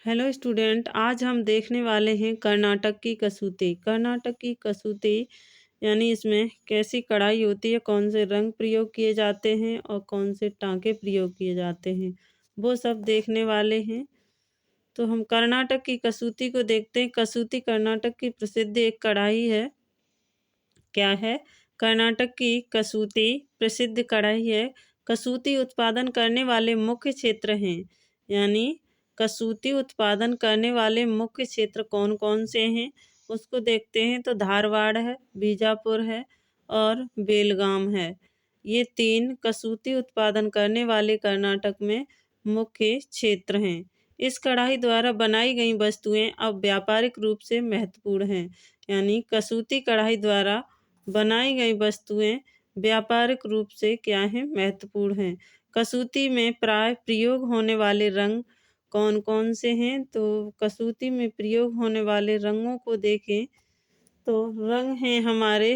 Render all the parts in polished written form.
Hello student, आज हम देखने वाले हैं कर्नाटक की कसूती। कर्नाटक की कसूती यानी इसमें कैसी कढ़ाई होती है, कौन से रंग प्रयोग किए जाते हैं और कौन से टांके प्रयोग किए जाते हैं, वो सब देखने वाले हैं। तो हम कर्नाटक की कसूती को देखते हैं। कसूती कर्नाटक की प्रसिद्ध एक कढ़ाई है। क्या है? कर्नाटक की कसूती प्रसिद्ध कढ़ाई है। कसूती उत्पादन करने वाले मुख्य क्षेत्र हैं, यानी कसूती उत्पादन करने वाले मुख्य क्षेत्र कौन कौन से हैं उसको देखते हैं। तो धारवाड़ है, बीजापुर है और बेलगाम है। ये 3 कसूती उत्पादन करने वाले कर्नाटक में मुख्य क्षेत्र हैं। इस कढ़ाई द्वारा बनाई गई वस्तुएं अब व्यापारिक रूप से महत्वपूर्ण हैं, यानी कसूती कढ़ाई द्वारा बनाई गई वस्तुएं व्यापारिक रूप से क्या है, महत्वपूर्ण हैं। कसूती में प्राय प्रयोग होने वाले रंग कौन कौन से हैं? तो कसूती में प्रयोग होने वाले रंगों को देखें तो रंग हैं हमारे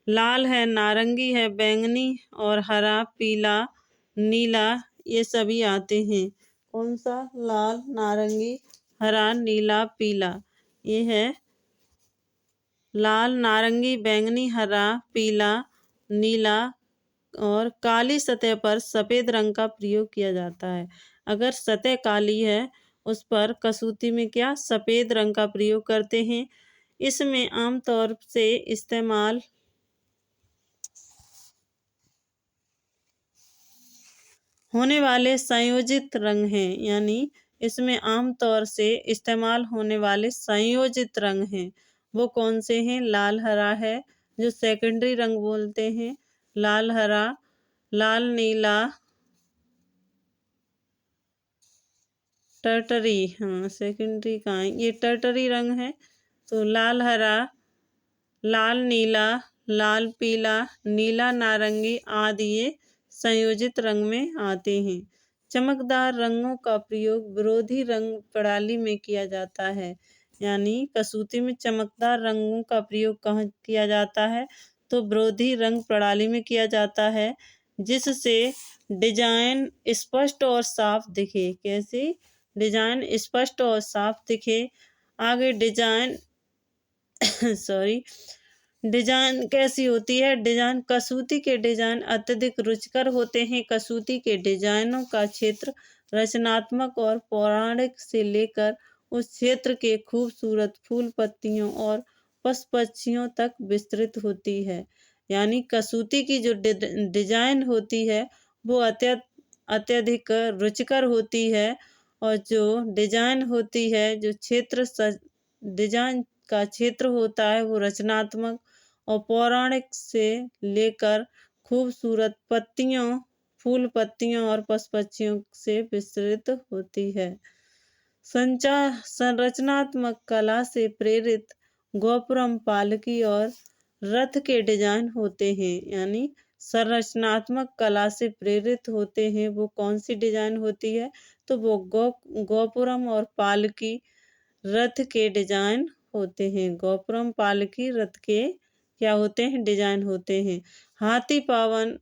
लाल है, नारंगी है, बैंगनी और हरा, पीला, नीला, ये सभी आते हैं। कौन सा? लाल, नारंगी, हरा, नीला, पीला। ये है लाल, नारंगी, बैंगनी, हरा, पीला, नीला और काली सतह पर सफ़ेद रंग का प्रयोग किया जाता है। अगर सतह काली है उस पर कसूती में क्या सफ़ेद रंग का प्रयोग करते हैं। इसमें आमतौर से इस्तेमाल होने वाले संयोजित रंग हैं, यानी इसमें आमतौर से इस्तेमाल होने वाले संयोजित रंग हैं। वो कौन से हैं? लाल हरा है, जो सेकेंडरी रंग बोलते हैं। लाल हरा, लाल नीला, टर्टरी, हाँ सेकेंडरी कहाँ है, ये टर्टरी रंग है। तो लाल हरा, लाल नीला, लाल पीला, नीला नारंगी आदि ये संयोजित रंग में आते हैं। चमकदार रंगों का प्रयोग विरोधी रंग प्रणाली में किया जाता है, यानी कसूती में चमकदार रंगों का प्रयोग कहाँ किया जाता है? तो विरोधी रंग प्रणाली में किया जाता है, जिससे डिजाइन स्पष्ट और साफ दिखे। कैसे? डिजाइन स्पष्ट और साफ दिखे। आगे डिजाइन सॉरी डिजाइन कैसी होती है? डिजाइन कसूती के डिजाइन अत्यधिक रुचिकर होते हैं। कसूती के डिजाइनों का क्षेत्र रचनात्मक और पौराणिक से लेकर उस क्षेत्र के खूबसूरत फूल पत्तियों और पशु पक्षियों तक विस्तृत होती है। यानी कसूती की जो डिजाइन होती है वो अत्यधिक रुचिकर होती है, और जो डिजाइन होती है, जो डिजाइन का क्षेत्र होता है वो रचनात्मक और पौराणिक से लेकर खूबसूरत पत्तियों, फूल पत्तियों और पशु पक्षियों से विस्तृत होती है। संरचनात्मक कला से प्रेरित गोपुरम, पालकी और रथ के डिजाइन होते हैं, यानी संरचनात्मक कला से प्रेरित होते हैं। वो कौन सी डिजाइन होती है? तो वो गोपुरम और पालकी रथ के डिजाइन होते हैं। गोपुरम, पालकी, रथ के क्या होते हैं? डिजाइन होते हैं। हाथी पावन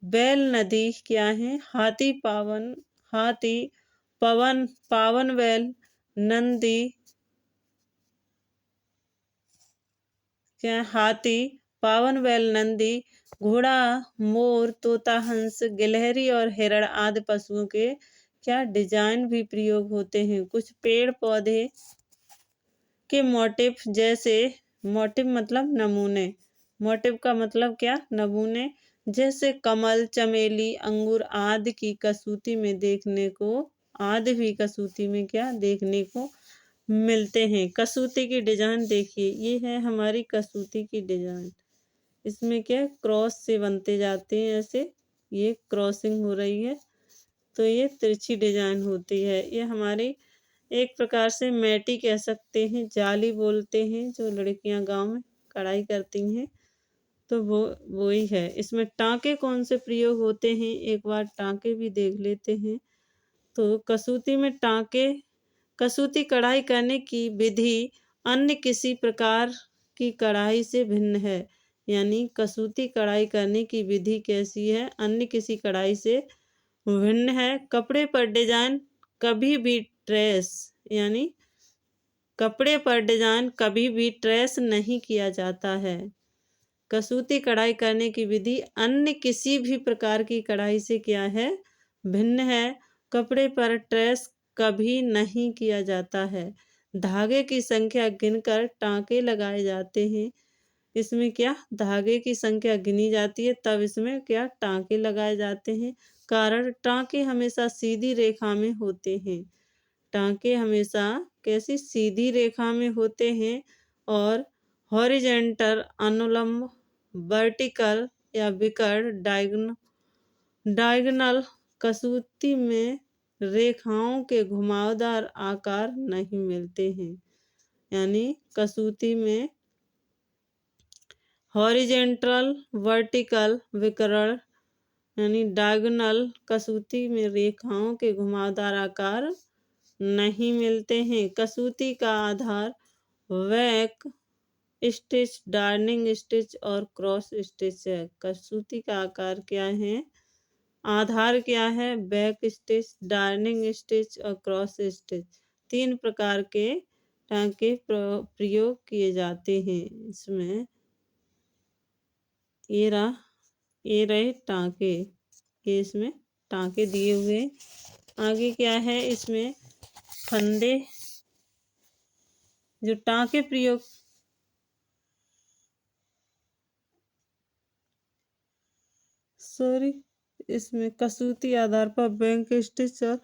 बैल नदी क्या है? हाथी पावन बैल नंदी क्या? हाथी पावन बैल नंदी, घोड़ा, मोर, तोता, हंस, गिलहरी और हिरण आदि पशुओं के क्या डिजाइन भी प्रयोग होते हैं। कुछ पेड़ पौधे के मोटिफ, जैसे मोटिफ मतलब नमूने, मोटिफ का मतलब क्या? नमूने, जैसे कमल, चमेली, अंगूर आदि की कसूती में देखने को आदि भी कसूती में क्या देखने को मिलते हैं। कसूती की डिजाइन देखिए, ये है हमारी कसूती की डिजाइन। इसमें क्या क्रॉस से बनते जाते हैं, ऐसे ये क्रॉसिंग हो रही है, तो ये तिरछी डिजाइन होती है। ये हमारी एक प्रकार से मैटी कह सकते हैं, जाली बोलते हैं, जो लड़कियां गांव में कढ़ाई करती हैं, तो वो ही है। इसमें टांके कौन से प्रयोग होते हैं, एक बार टांके भी देख लेते हैं। तो कसूती में टांके, कसूती कढ़ाई करने की विधि अन्य किसी प्रकार की कढ़ाई से भिन्न है, यानी कसूती कढ़ाई करने की विधि कैसी है? अन्य किसी कढ़ाई से भिन्न है। कपड़े पर डिजाइन कभी भी ट्रेस यानी कपड़े पर डिजाइन कभी भी ट्रेस नहीं किया जाता है। कसूती कढ़ाई करने की विधि अन्य किसी भी प्रकार की कढ़ाई से क्या है, भिन्न है। कपड़े पर ट्रेस कभी नहीं किया जाता है। धागे की संख्या गिनकर टांके लगाए जाते हैं। इसमें क्या धागे की संख्या गिनी जाती है, तब इसमें क्या टांके लगाए जाते हैं। कारण टांके हमेशा सीधी रेखा में होते हैं। टांके हमेशा कैसी सीधी रेखा में होते हैं और हॉरिजेंटल अनुलंब वर्टिकल या विकर्ण डायगोनल कसूती में रेखाओं के घुमावदार आकार नहीं मिलते हैं। यानी कसूती में हॉरिजेंटल वर्टिकल विकर्ण यानी डायगोनल कसूती में रेखाओं के घुमावदार आकार नहीं मिलते हैं। कसूती का आधार वैक स्टिच, डार्निंग स्टिच और क्रॉस स्टिच है। कसूती का आकार क्या है, आधार क्या है, बैक स्टिच, डार्निंग स्टिच और क्रॉस स्टिच। 3 प्रकार के टांके प्रयोग किए जाते हैं। इसमें ये रहे टांके, ये इसमें टांके दिए हुए। आगे क्या है, इसमें फंदे जो टांके प्रयोग इसमें कसूती आधार पर बैंक स्टिच और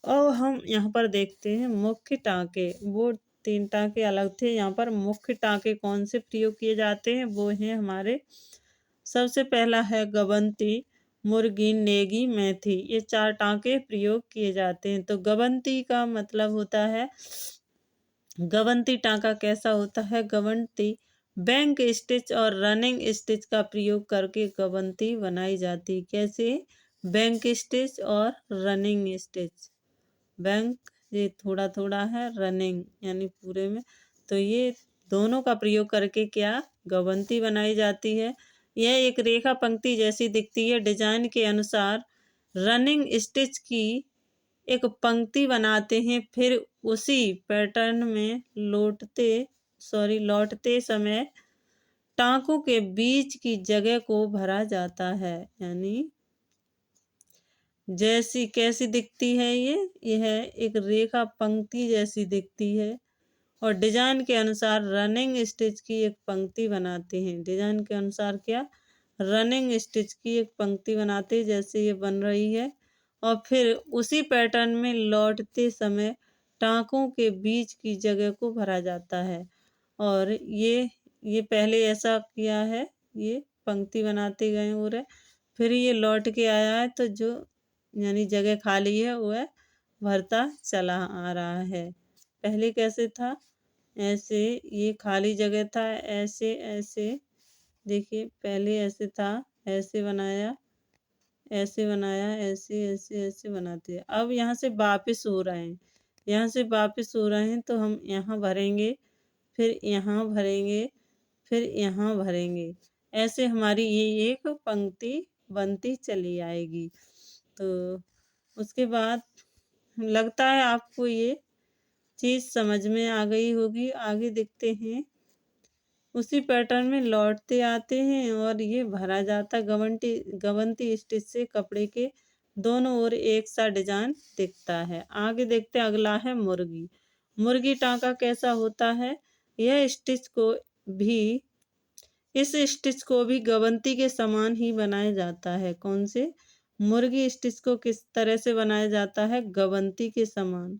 अब हम यहाँ पर देखते हैं मुख्य टांके। वो 3 टांके अलग थे, यहाँ पर मुख्य टांके कौन से प्रयोग किए जाते हैं, वो हैं हमारे सबसे पहला है गबंती, मुर्गी, नेगी, मैथी। ये 4 टांके प्रयोग किए जाते हैं। तो गबंती का मतलब होता है, गबंती टांका कैसा होता है, गबंती बैंक स्टिच और रनिंग स्टिच का प्रयोग करके गबंती बनाई जाती। कैसे, बैंक स्टिच और रनिंग स्टिच। बैंक ये थोड़ा थोड़ा है, रनिंग यानी पूरे में, तो ये दोनों का प्रयोग करके क्या गबंती बनाई जाती है। यह एक रेखा पंक्ति जैसी दिखती है। डिजाइन के अनुसार रनिंग स्टिच की एक पंक्ति बनाते हैं, फिर उसी पैटर्न में लौटते समय टांकों के बीच की जगह को भरा जाता है। यानी जैसी कैसी दिखती है, यह एक रेखा पंक्ति जैसी दिखती है। और डिजाइन के अनुसार रनिंग स्टिच की एक पंक्ति बनाते हैं। डिजाइन के अनुसार क्या, रनिंग स्टिच की एक पंक्ति बनाते हैं, जैसे ये बन रही है। और फिर उसी पैटर्न में लौटते समय टांकों के बीच की जगह को भरा जाता है। और ये पहले ऐसा किया है, ये पंक्ति बनाते गए और फिर ये लौट के आया है, तो जो यानी जगह खाली है वह भरता चला आ रहा है। पहले कैसे था, ऐसे ये खाली जगह था, ऐसे ऐसे देखिए, पहले ऐसे था, ऐसे बनाया, ऐसे बनाया, ऐसे ऐसे ऐसे बनाते हैं। अब यहाँ से वापस हो रहे हैं, यहाँ से वापस हो रहे हैं, तो हम यहाँ भरेंगे, फिर यहाँ भरेंगे, फिर यहाँ भरेंगे। ऐसे हमारी ये एक पंक्ति बनती चली आएगी। तो उसके बाद लगता है आपको ये चीज़ समझ में आ गई होगी। आगे देखते हैं, उसी पैटर्न में लौटते आते हैं और ये भरा जाता गबंती स्टिच से कपड़े के दोनों ओर एक सा डिजाइन दिखता है। आगे देखते हैं, अगला है मुर्गी। मुर्गी टांका कैसा होता है, यह स्टिच को भी इस स्टिच को भी गबंती के समान ही बनाया जाता है। कौन से, मुर्गी स्टिच को किस तरह से बनाया जाता है, गबंती के समान।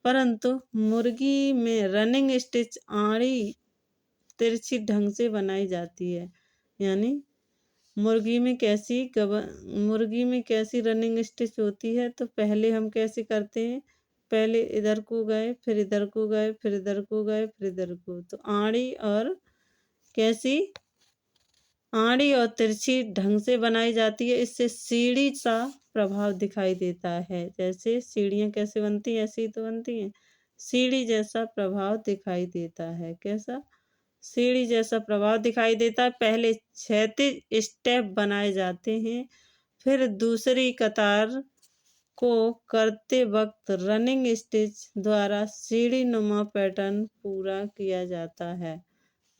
परंतु मुर्गी में रनिंग स्टिच आड़ी तिरछी ढंग से बनाई जाती है। यानी मुर्गी में कैसी रनिंग स्टिच होती है, तो पहले हम कैसे करते हैं, पहले इधर को गए, फिर इधर को गए, फिर इधर को गए, फिर इधर को, तो आड़ी और तिरछी ढंग से बनाई जाती है। इससे सीढ़ी सा प्रभाव दिखाई देता है। जैसे सीढ़ियाँ कैसे बनती हैं, ऐसी तो बनती हैं, सीढ़ी जैसा प्रभाव दिखाई देता है। कैसा, सीढ़ी जैसा प्रभाव दिखाई देता है। पहले क्षैतिज स्टेप बनाए जाते हैं, फिर दूसरी कतार को करते वक्त रनिंग स्टिच द्वारा सीढ़ी नुमा पैटर्न पूरा किया जाता है।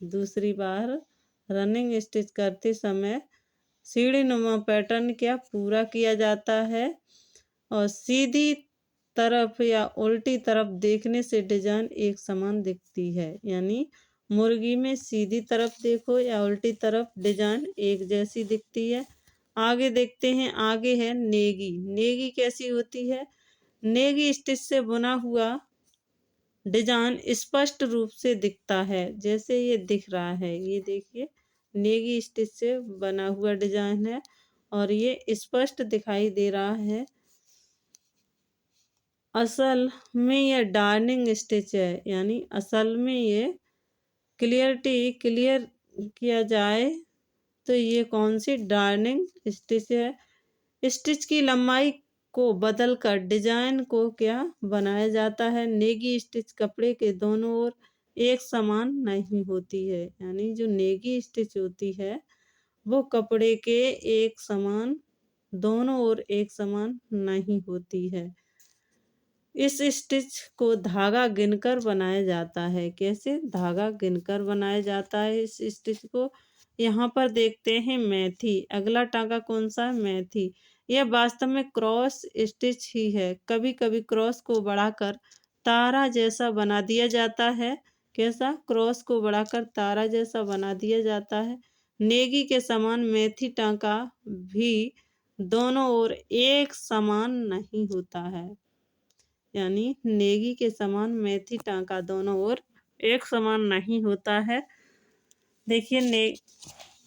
दूसरी बार रनिंग स्टिच करते समय सीढ़ी नुमा पैटर्न क्या पूरा किया जाता है। और सीधी तरफ या उल्टी तरफ देखने से डिजाइन एक समान दिखती है, यानी मुर्गी में सीधी तरफ देखो या उल्टी तरफ डिजाइन एक जैसी दिखती है। आगे देखते हैं, आगे है नेगी। नेगी कैसी होती है? नेगी स्टिच से बुना हुआ डिजाइन स्पष्ट रूप से दिखता है, जैसे ये दिख रहा है, ये देखिए नेगी स्टिच से बना हुआ डिजाइन है और ये स्पष्ट दिखाई दे रहा है। असल में ये डार्निंग स्टिच है, यानी असल में ये क्लियर किया जाए तो ये कौन सी डार्निंग स्टिच है। स्टिच की लंबाई को बदलकर डिजाइन को क्या बनाया जाता है। नेगी स्टिच कपड़े के दोनों ओर एक समान नहीं होती है, यानी जो नेगी स्टिच होती है वो कपड़े के एक समान दोनों ओर एक समान नहीं होती है। इस स्टिच को धागा गिनकर बनाया जाता है। कैसे? धागा गिनकर बनाया जाता है इस स्टिच को। यहाँ पर देखते हैं मैथी। अगला टाँका कौन सा है? मैथी। यह वास्तव में क्रॉस स्टिच ही है। कभी कभी क्रॉस को बढ़ाकर तारा जैसा बना दिया जाता है। कैसा? क्रॉस को बढ़ाकर तारा जैसा बना दिया जाता है। नेगी के समान मैथी टाँका भी दोनों ओर एक समान नहीं होता है, यानी नेगी के समान मैथी टाँका दोनों ओर एक समान नहीं होता है। देखिए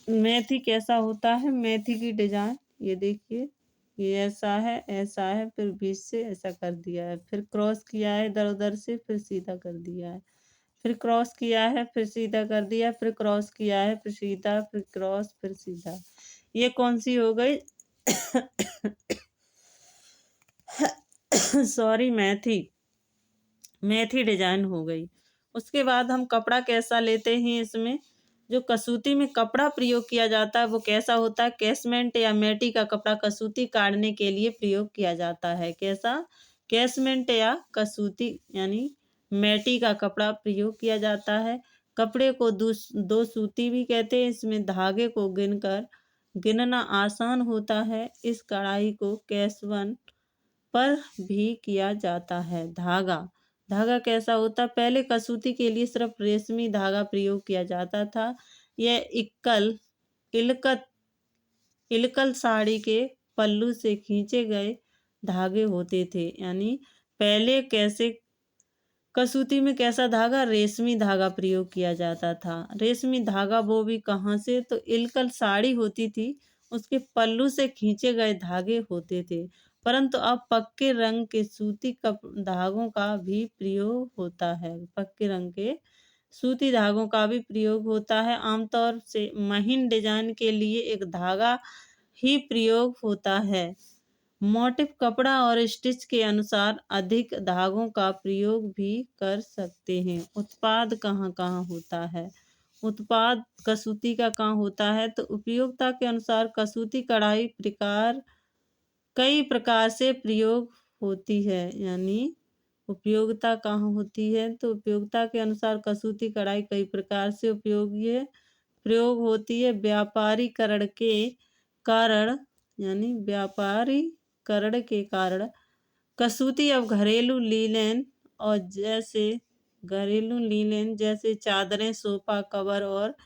मैथी कैसा होता है। मैथी की डिजाइन ये देखिए, ये ऐसा है, फिर बीच से ऐसा कर दिया है, फिर क्रॉस किया है इधर उधर से, फिर सीधा कर दिया है, फिर क्रॉस किया है, फिर सीधा कर दिया, फिर क्रॉस किया है, फिर सीधा, फिर क्रॉस, फिर सीधा। ये कौन सी हो गई? सॉरी, मैथी डिजाइन हो गई। उसके बाद हम कपड़ा कैसा लेते हैं। इसमें जो कसूती में कपड़ा प्रयोग किया जाता है वो कैसा होता है? कैसमेंट या मैटी का कपड़ा कसूती काटने के लिए प्रयोग किया जाता है। कैसा? कैसमेंट या कसूती यानी मैटी का कपड़ा प्रयोग किया जाता है। कपड़े को दो सूती भी कहते हैं। इसमें धागे को गिनना आसान होता है। इस कढ़ाई को कैसवन पर भी किया जाता है। धागा कैसा होता? पहले कसूती के लिए सिर्फ रेशमी धागा प्रयोग किया जाता था। यह इलकल साड़ी के पल्लू से खींचे गए धागे होते थे, यानी पहले कैसे कसूती में कैसा धागा? रेशमी धागा प्रयोग किया जाता था। रेशमी धागा वो भी कहाँ से? तो इलकल साड़ी होती थी, उसके पल्लू से खींचे गए धागे होते थे। परंतु अब पक्के रंग के सूती धागों का भी प्रयोग होता है। पक्के रंग के सूती धागों का भी प्रयोग होता है। आमतौर से महीन डिजाइन के लिए एक धागा ही प्रयोग होता है। मोटिफ कपड़ा और स्टिच के अनुसार अधिक धागों का प्रयोग भी कर सकते हैं। उत्पाद कहाँ कहाँ होता है? उत्पाद कसूती का कहाँ होता है? तो उपयोगिता के अनुसार कसूती कढ़ाई कई प्रकार से प्रयोग होती है, यानी उपयोगिता कहाँ होती है? तो उपयोगिता के अनुसार कसूती कढ़ाई कई प्रकार से प्रयोग होती है। व्यापारीकरण के कारण, यानी व्यापारीकरण के कारण कसूती अब घरेलू लीलन जैसे चादरें, सोफा कवर और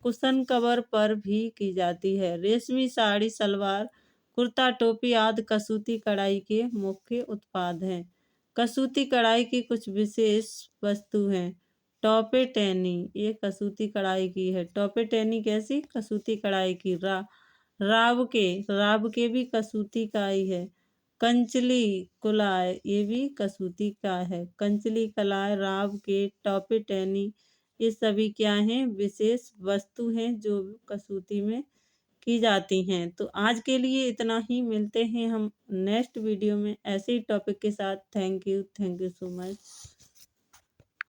कुशन कवर पर भी की जाती है। रेशमी साड़ी, सलवार, कुर्ता, टोपी आदि कसूती कढ़ाई के मुख्य उत्पाद हैं। कसूती कढ़ाई की कुछ विशेष वस्तु हैं। टोपे टैनी, ये कसूती कढ़ाई की है। टोपे टैनी कैसी? कसूती कढ़ाई की। रावके भी कसूती का ही है। कंचली कुलाय, ये भी कसूती का है। कंचली कलाय, रावके, टोपे टैनी, ये सभी क्या हैं? विशेष वस्तु हैं जो कसूती में की जाती हैं। तो आज के लिए इतना ही। मिलते हैं हम नेक्स्ट वीडियो में ऐसे ही टॉपिक के साथ। Thank you so much.